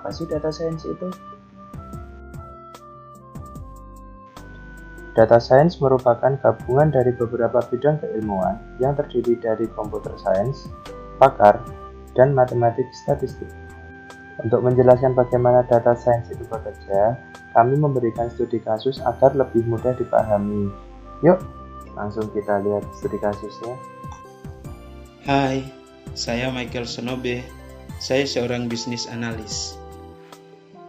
Apa sih data science itu? Data science merupakan gabungan dari beberapa bidang keilmuan yang terdiri dari computer science, pakar, dan matematik statistik. Untuk menjelaskan bagaimana data science itu bekerja, kami memberikan studi kasus agar lebih mudah dipahami. Yuk, langsung kita lihat studi kasusnya. Hai, saya Michael Sonobe. Saya seorang bisnis analis.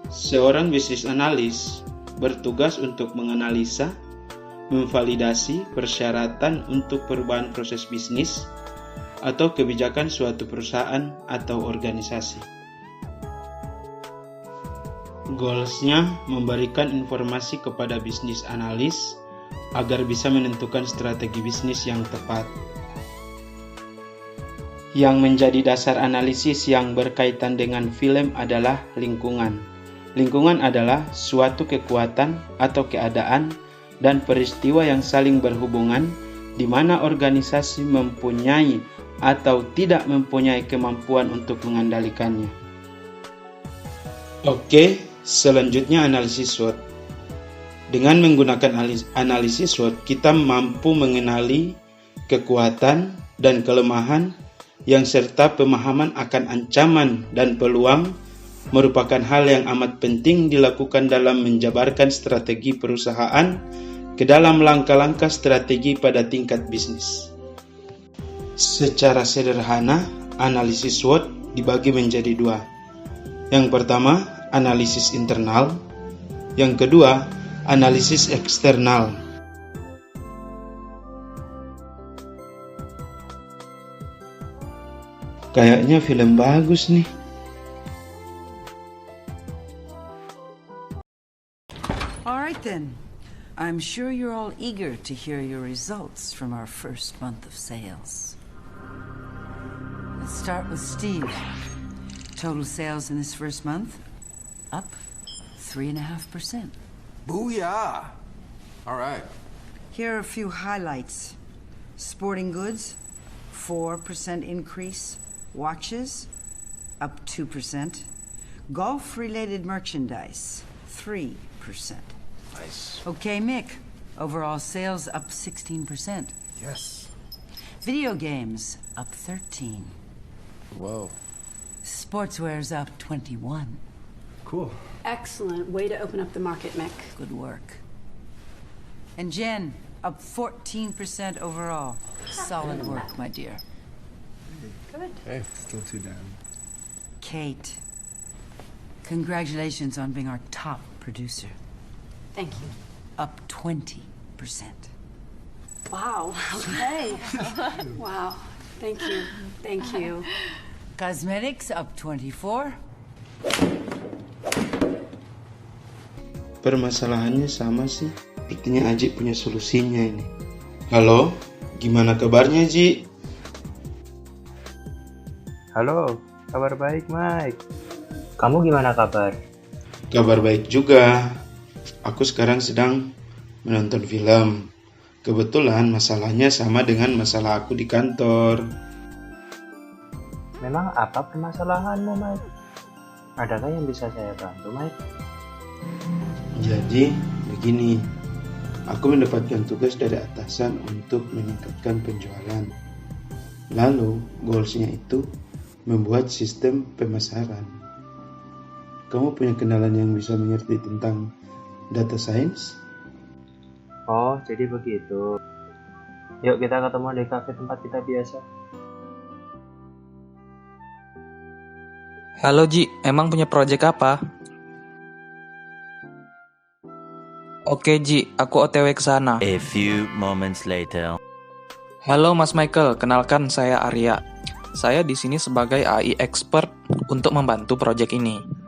Seorang bisnis analis bertugas untuk menganalisa, memvalidasi persyaratan untuk perubahan proses bisnis atau kebijakan suatu perusahaan atau organisasi. Goals-nya memberikan informasi kepada bisnis analis agar bisa menentukan strategi bisnis yang tepat. Yang menjadi dasar analisis yang berkaitan dengan film adalah lingkungan. Lingkungan adalah suatu kekuatan atau keadaan dan peristiwa yang saling berhubungan di mana organisasi mempunyai atau tidak mempunyai kemampuan untuk mengendalikannya. Oke, selanjutnya analisis SWOT. Dengan menggunakan analisis SWOT, kita mampu mengenali kekuatan dan kelemahan yang serta pemahaman akan ancaman dan peluang merupakan hal yang amat penting dilakukan dalam menjabarkan strategi perusahaan ke dalam langkah-langkah strategi pada tingkat bisnis. Secara sederhana, analisis SWOT dibagi menjadi dua. Yang pertama, analisis internal. Yang kedua, analisis eksternal. Kayaknya film bagus nih. All right then. I'm sure you're all eager to hear your results from our first month of sales. Let's start with Steve. Total sales in this first month, up 3.5%. Booyah! All right. Here are a few highlights. Sporting goods, 4% increase. Watches, up 2%. Golf-related merchandise, 3%. Nice. Okay, Mick. Overall sales up 16%. Yes. Video games up 13. Whoa. Sportswear's up 21. Cool. Excellent way to open up the market, Mick. Good work. And Jen, up 14% overall. Solid work, my dear. Good. Hey, still too down. Kate, congratulations on being our top producer. Thank you. Up 20%. Wow. Okay. Wow. Thank you. Thank you. Cosmetics up 24. Permasalahannya sama sih. Sepertinya Aji punya solusinya ini. Halo, gimana kabarnya Ji? Halo, kabar baik Mike. Kamu gimana kabar? Kabar baik juga. Aku sekarang sedang menonton film. Kebetulan masalahnya sama dengan masalah aku di kantor. Memang apa permasalahanmu Mike? Adakah yang bisa saya bantu Mike? Jadi, begini. Aku mendapatkan tugas dari atasan untuk meningkatkan penjualan. Lalu, goalsnya itu membuat sistem pemasaran. Kamu punya kenalan yang bisa mengerti tentang data science? Oh, jadi begitu. Yuk kita ketemu di kafe tempat kita biasa. Halo Ji, emang punya proyek apa? Oke Ji, aku OTW ke sana. A few moments later. Halo Mas Michael, kenalkan saya Arya. Saya di sini sebagai AI expert untuk membantu proyek ini.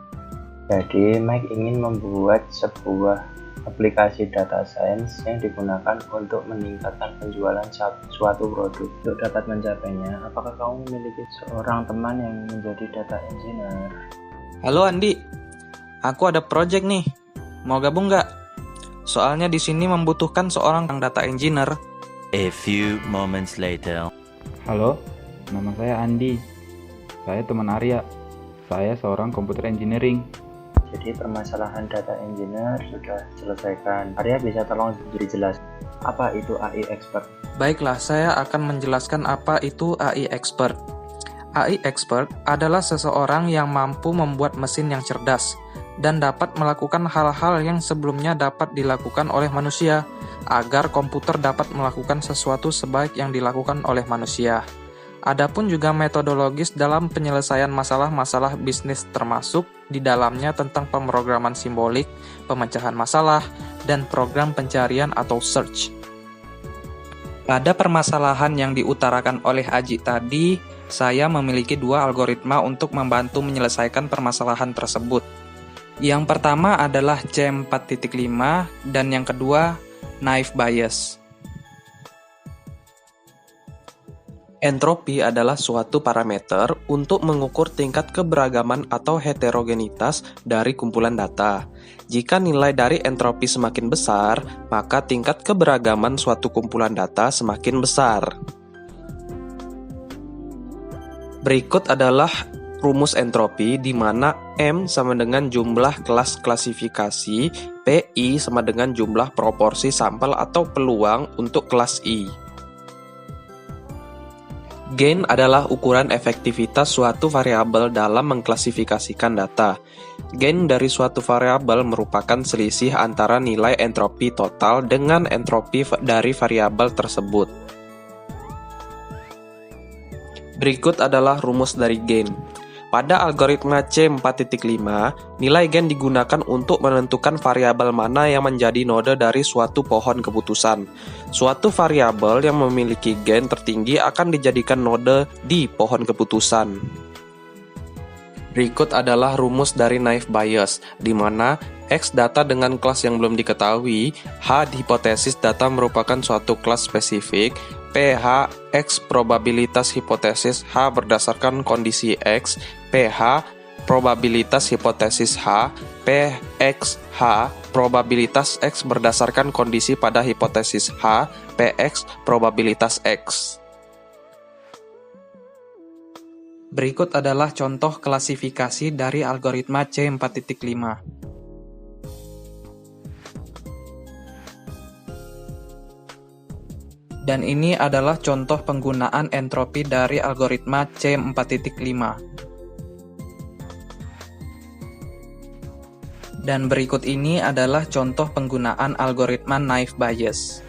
Jadi Mike ingin membuat sebuah aplikasi data science yang digunakan untuk meningkatkan penjualan suatu produk. Untuk dapat mencapainya, apakah kamu memiliki seorang teman yang menjadi data engineer? Halo Andi, aku ada proyek nih. Mau gabung nggak? Soalnya di sini membutuhkan seorang data engineer. A few moments later. Halo, nama saya Andi. Saya teman Arya. saya seorang computer engineering. Jadi permasalahan data engineer sudah selesaikan. Arya bisa tolong dijelaskan apa itu AI expert? Baiklah, saya akan menjelaskan apa itu AI expert. AI expert adalah seseorang yang mampu membuat mesin yang cerdas dan dapat melakukan hal-hal yang sebelumnya dapat dilakukan oleh manusia, agar komputer dapat melakukan sesuatu sebaik yang dilakukan oleh manusia. Adapun juga metodologis dalam penyelesaian masalah-masalah bisnis termasuk di dalamnya tentang pemrograman simbolik, pemecahan masalah, dan program pencarian atau search. Pada permasalahan yang diutarakan oleh Aji tadi, saya memiliki 2 algoritma untuk membantu menyelesaikan permasalahan tersebut. Yang pertama adalah C4.5 dan yang kedua naive Bayes. Entropi adalah suatu parameter untuk mengukur tingkat keberagaman atau heterogenitas dari kumpulan data. Jika nilai dari entropi semakin besar, maka tingkat keberagaman suatu kumpulan data semakin besar. Berikut adalah rumus entropi di mana M sama dengan jumlah kelas klasifikasi, PI sama dengan jumlah proporsi sampel atau peluang untuk kelas I. Gain adalah ukuran efektivitas suatu variabel dalam mengklasifikasikan data. Gain dari suatu variabel merupakan selisih antara nilai entropi total dengan entropi dari variabel tersebut. Berikut adalah rumus dari gain. Pada algoritma C4.5, nilai gain digunakan untuk menentukan variabel mana yang menjadi node dari suatu pohon keputusan. Suatu variabel yang memiliki gain tertinggi akan dijadikan node di pohon keputusan. Berikut adalah rumus dari naive Bayes, di mana X data dengan kelas yang belum diketahui, H hipotesis data merupakan suatu kelas spesifik, PH X probabilitas hipotesis H berdasarkan kondisi X, PH probabilitas hipotesis H, PX H probabilitas X berdasarkan kondisi pada hipotesis H, PX probabilitas X. Berikut adalah contoh klasifikasi dari algoritma C4.5. Dan ini adalah contoh penggunaan entropi dari algoritma C4.5. Dan berikut ini adalah contoh penggunaan algoritma naive Bayes.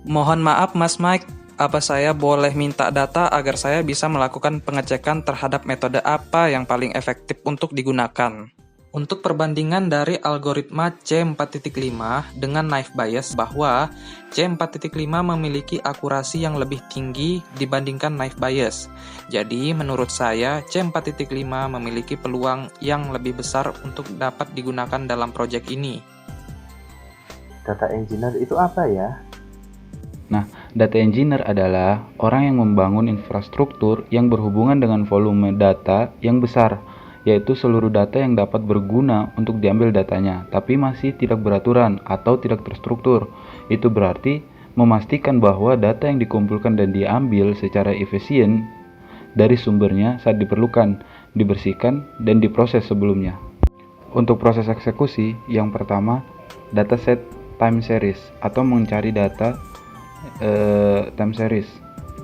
Mohon maaf Mas Mike, apa saya boleh minta data agar saya bisa melakukan pengecekan terhadap metode apa yang paling efektif untuk digunakan? Untuk perbandingan dari algoritma C4.5 dengan naive Bayes bahwa C4.5 memiliki akurasi yang lebih tinggi dibandingkan naive Bayes. Jadi menurut saya C4.5 memiliki peluang yang lebih besar untuk dapat digunakan dalam proyek ini. Data engineer itu apa ya? Nah, data engineer adalah orang yang membangun infrastruktur yang berhubungan dengan volume data yang besar, yaitu seluruh data yang dapat berguna untuk diambil datanya, tapi masih tidak beraturan atau tidak terstruktur. Itu berarti memastikan bahwa data yang dikumpulkan dan diambil secara efisien dari sumbernya saat diperlukan, dibersihkan, dan diproses sebelumnya. Untuk proses eksekusi, yang pertama, dataset time series atau mencari data time series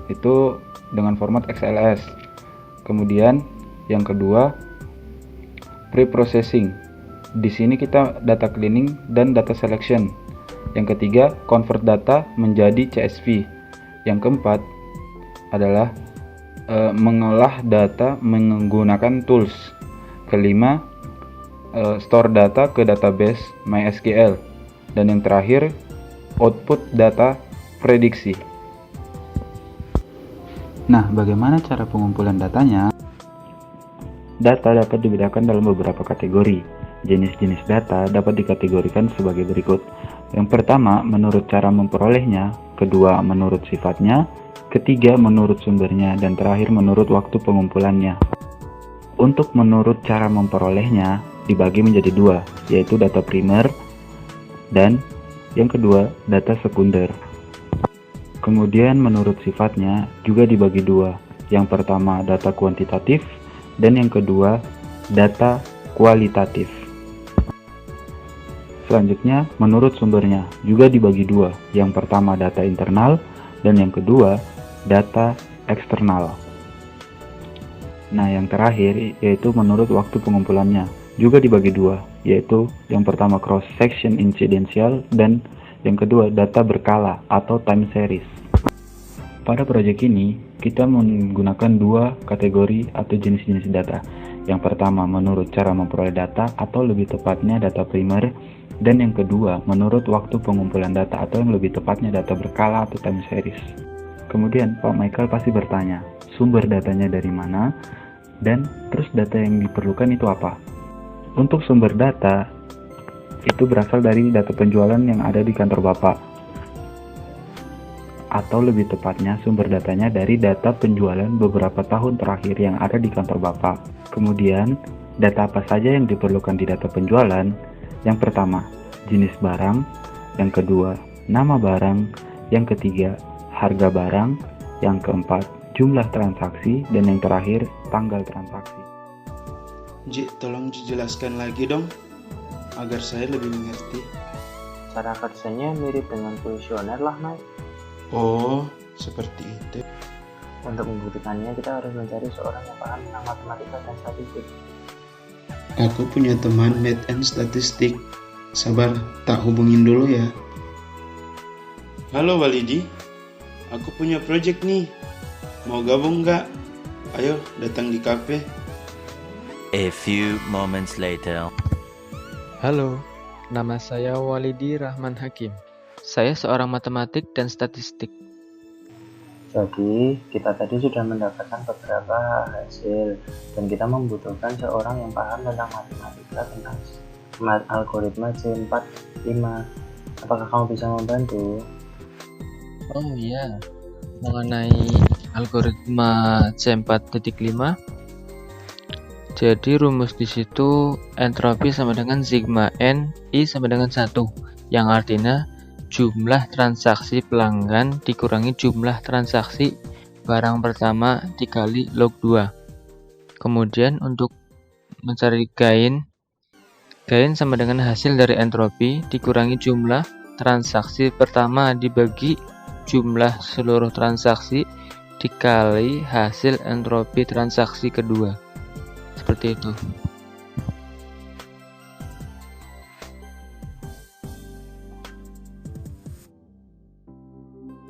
itu dengan format XLS. Kemudian yang kedua, pre-processing. Di sini kita data cleaning dan data selection. Yang ketiga, convert data menjadi CSV. Yang keempat adalah mengolah data menggunakan tools. Kelima, store data ke database MySQL. Dan yang terakhir, output data prediksi. Nah, bagaimana cara pengumpulan datanya? Data dapat dibedakan dalam beberapa kategori. Jenis-jenis data dapat dikategorikan sebagai berikut. Yang pertama, menurut cara memperolehnya. Kedua, menurut sifatnya. Ketiga, menurut sumbernya. Dan terakhir, menurut waktu pengumpulannya. Untuk menurut cara memperolehnya, dibagi menjadi 2, yaitu data primer dan yang kedua, data sekunder. Kemudian menurut sifatnya juga dibagi 2, Yang pertama data kuantitatif dan yang kedua data kualitatif. Selanjutnya, menurut sumbernya juga dibagi dua. Yang pertama data internal dan yang kedua data eksternal. Nah, yang terakhir yaitu menurut waktu pengumpulannya juga dibagi dua, yaitu yang pertama cross section incidental dan yang kedua data berkala atau time series. Pada proyek ini, kita menggunakan dua kategori atau jenis-jenis data. Yang pertama menurut cara memperoleh data atau lebih tepatnya data primer, dan yang kedua menurut waktu pengumpulan data atau yang lebih tepatnya data berkala atau time series. Kemudian Pak Michael pasti bertanya, sumber datanya dari mana? Dan terus data yang diperlukan itu apa? Untuk sumber data, itu berasal dari data penjualan yang ada di kantor Bapak. Atau lebih tepatnya sumber datanya dari data penjualan beberapa tahun terakhir yang ada di kantor Bapak. Kemudian, data apa saja yang diperlukan di data penjualan? Yang pertama, jenis barang. Yang kedua, nama barang. Yang ketiga, harga barang. Yang keempat, jumlah transaksi. Dan yang terakhir, tanggal transaksi. Ji, tolong dijelaskan lagi dong, agar saya lebih mengerti. Cara kerjanya mirip dengan kuesioner lah, Mike. Oh, seperti itu. Untuk membuktikannya, kita harus mencari seorang yang paham tentang matematika dan statistik. Aku punya teman math and statistik. Sabar, tak hubungin dulu ya. Halo Walidi, aku punya project nih. Mau gabung nggak? Ayo datang di kafe. A few moments later. Halo, nama saya Walidi Rahman Hakim. Saya seorang matematik dan statistik. Jadi, kita tadi sudah mendapatkan beberapa hasil dan kita membutuhkan seorang yang paham tentang matematika tentang algoritma C45. Apakah kamu bisa membantu? Oh iya, mengenai algoritma C4.5. Jadi rumus di situ entropi sama dengan sigma N I sama dengan 1, yang artinya jumlah transaksi pelanggan dikurangi jumlah transaksi barang pertama dikali log 2. Kemudian untuk mencari gain sama dengan hasil dari entropi dikurangi jumlah transaksi pertama dibagi jumlah seluruh transaksi dikali hasil entropi transaksi kedua. Seperti itu.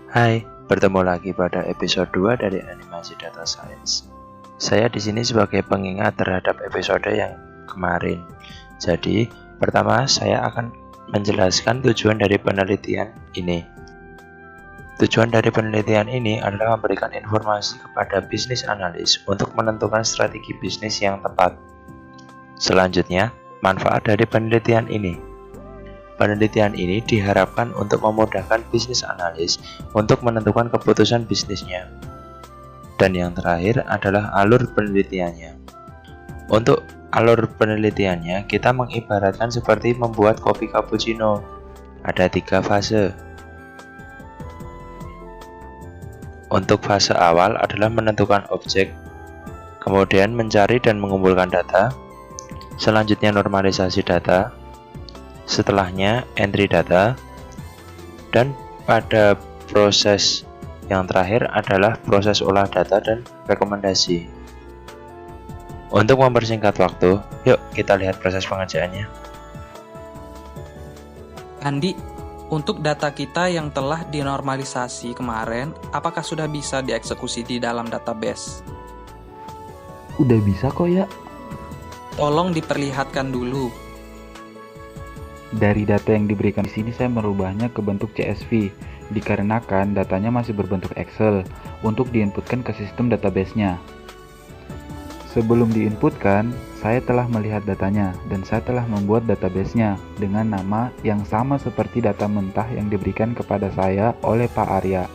Hai, bertemu lagi pada episode 2 dari Animasi Data Science. Saya di sini sebagai pengingat terhadap episode yang kemarin. Jadi, pertama saya akan menjelaskan tujuan dari penelitian ini. Tujuan dari penelitian ini adalah memberikan informasi kepada bisnis analis untuk menentukan strategi bisnis yang tepat. Selanjutnya, manfaat dari penelitian ini. Penelitian ini diharapkan untuk memudahkan bisnis analis untuk menentukan keputusan bisnisnya. Dan yang terakhir adalah alur penelitiannya. Untuk alur penelitiannya, kita mengibaratkan seperti membuat kopi cappuccino. Ada 3 fase. Untuk fase awal adalah menentukan objek, kemudian mencari dan mengumpulkan data, selanjutnya normalisasi data, setelahnya entry data, dan pada proses yang terakhir adalah proses olah data dan rekomendasi. Untuk mempersingkat waktu, yuk kita lihat proses pengerjaannya. Andi, untuk data kita yang telah dinormalisasi kemarin, apakah sudah bisa dieksekusi di dalam database? Udah bisa kok ya. Tolong diperlihatkan dulu. Dari data yang diberikan di sini saya merubahnya ke bentuk CSV dikarenakan datanya masih berbentuk Excel untuk diinputkan ke sistem database-nya. Sebelum diinputkan, saya telah melihat datanya dan saya telah membuat database-nya dengan nama yang sama seperti data mentah yang diberikan kepada saya oleh Pak Arya.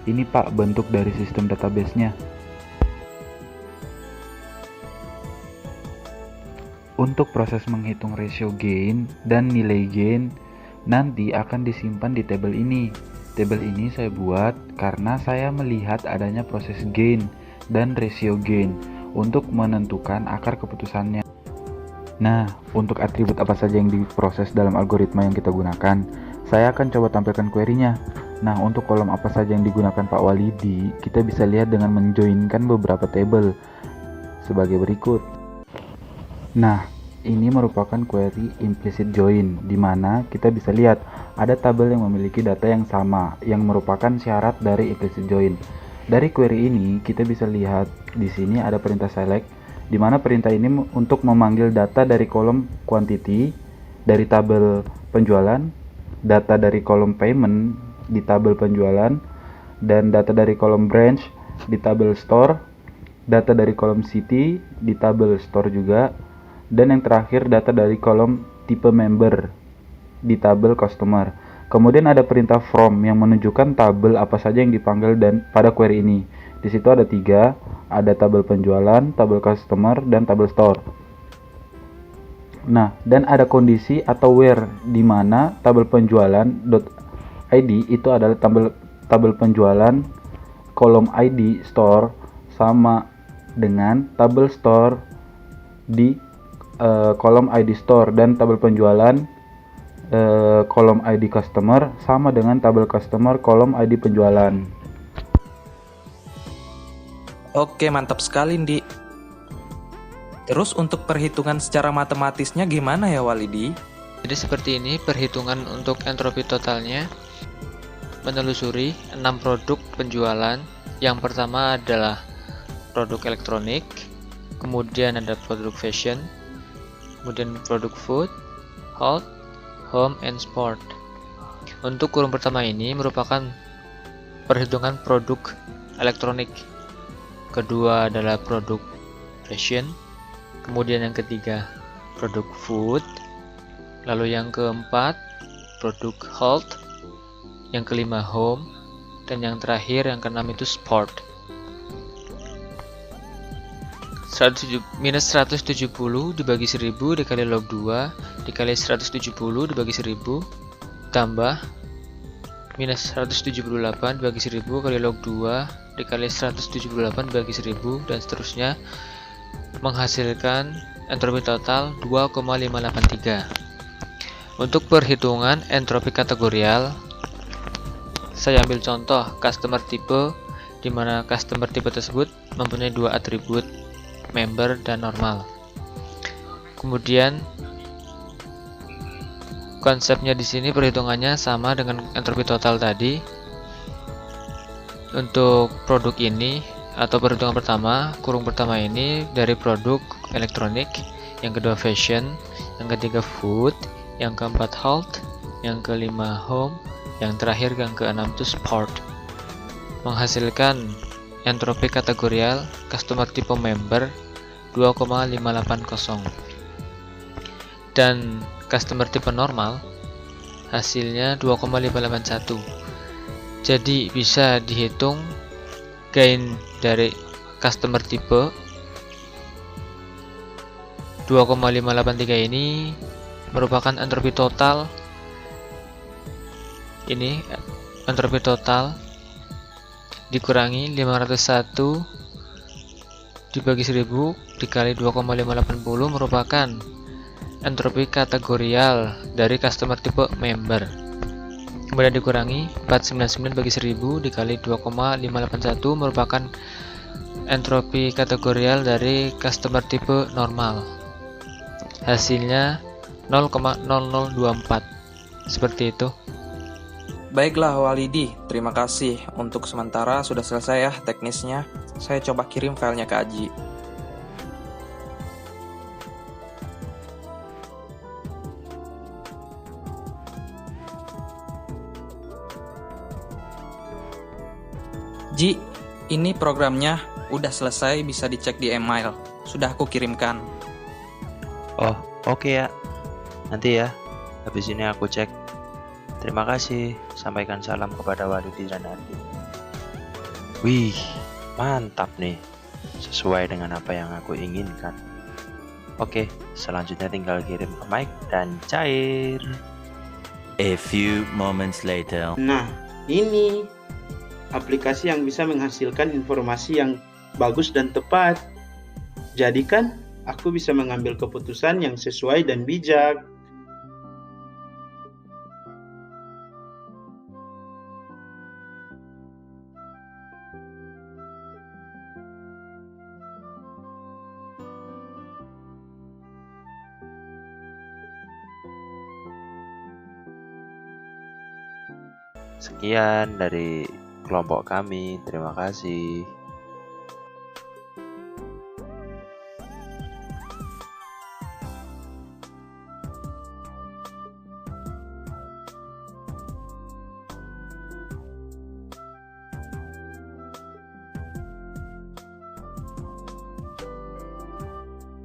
Ini Pak bentuk dari sistem database-nya. Untuk proses menghitung ratio gain dan nilai gain nanti akan disimpan di tabel ini. Tabel ini saya buat karena saya melihat adanya proses gain dan ratio gain untuk menentukan akar keputusannya. Nah, untuk atribut apa saja yang diproses dalam algoritma yang kita gunakan, saya akan coba tampilkan query-nya. Nah, untuk kolom apa saja yang digunakan Pak Walidi, kita bisa lihat dengan menjoinkan beberapa table sebagai berikut. Nah, ini merupakan query implicit join, di mana kita bisa lihat ada tabel yang memiliki data yang sama, yang merupakan syarat dari implicit join. Dari query ini, kita bisa lihat di sini ada perintah select, di mana perintah ini untuk memanggil data dari kolom quantity dari tabel penjualan, data dari kolom payment di tabel penjualan, dan data dari kolom branch di tabel store, data dari kolom city di tabel store juga, dan yang terakhir data dari kolom tipe member di tabel customer. Kemudian ada perintah from yang menunjukkan tabel apa saja yang dipanggil dan pada query ini. Di situ ada 3, ada tabel penjualan, tabel customer, dan tabel store. Nah, dan ada kondisi atau where, di mana tabel penjualan.id itu adalah tabel penjualan kolom ID store sama dengan tabel store di kolom ID store, dan tabel penjualan kolom ID customer sama dengan tabel customer kolom ID penjualan. Oke, mantap sekali, Ndi. Terus untuk perhitungan secara matematisnya gimana ya, Walidi? Jadi seperti ini perhitungan untuk entropi totalnya. Menelusuri 6 produk penjualan. Yang pertama adalah produk elektronik, kemudian ada produk fashion, kemudian produk food, health, home, and sport. Untuk kurung pertama ini merupakan perhitungan produk elektronik. Kedua adalah produk fashion, kemudian yang ketiga produk food, lalu yang keempat produk health, yang kelima home, dan yang terakhir yang keenam itu sport. Minus 170 dibagi 1000 dikali log 2 dikali 170 dibagi 1000 tambah minus 178 dibagi 1000 kali log 2 dikali 178 dibagi 1000 dan seterusnya, menghasilkan entropi total 2,583. Untuk perhitungan entropi kategorial, saya ambil contoh customer tipe, di mana customer tipe tersebut mempunyai 2 atribut, member dan normal. Kemudian konsepnya di sini perhitungannya sama dengan entropi total tadi. Untuk produk ini atau perhitungan pertama, kurung pertama ini dari produk elektronik, yang kedua fashion, yang ketiga food, yang keempat health, yang kelima home, yang terakhir yang keenam itu sport. Menghasilkan entropi kategorial customer tipe member 2,580 dan customer tipe normal hasilnya 2,581. Jadi bisa dihitung gain dari customer tipe 2,583 ini merupakan entropi total. Ini entropi total dikurangi 501 dibagi 1000 dikali 2,580 merupakan entropi kategorial dari customer tipe member. Kemudian dikurangi 499 bagi 1000 dikali 2,581 merupakan entropi kategorial dari customer tipe normal. Hasilnya 0,0024. Seperti itu. Baiklah Walidi, terima kasih. Untuk sementara sudah selesai ya teknisnya. Saya coba kirim filenya ke Aji. Ji, ini programnya udah selesai, bisa dicek di email. Sudah aku kirimkan. Oh, oke ya. Nanti ya, habis ini aku cek. Terima kasih. Sampaikan salam kepada Walidi dan Andi. Wih, mantap nih. Sesuai dengan apa yang aku inginkan. Oke, selanjutnya tinggal kirim ke Mike dan cair. A few moments later. Nah, ini aplikasi yang bisa menghasilkan informasi yang bagus dan tepat. Jadi kan aku bisa mengambil keputusan yang sesuai dan bijak. Sekian dari kelompok kami. Terima kasih.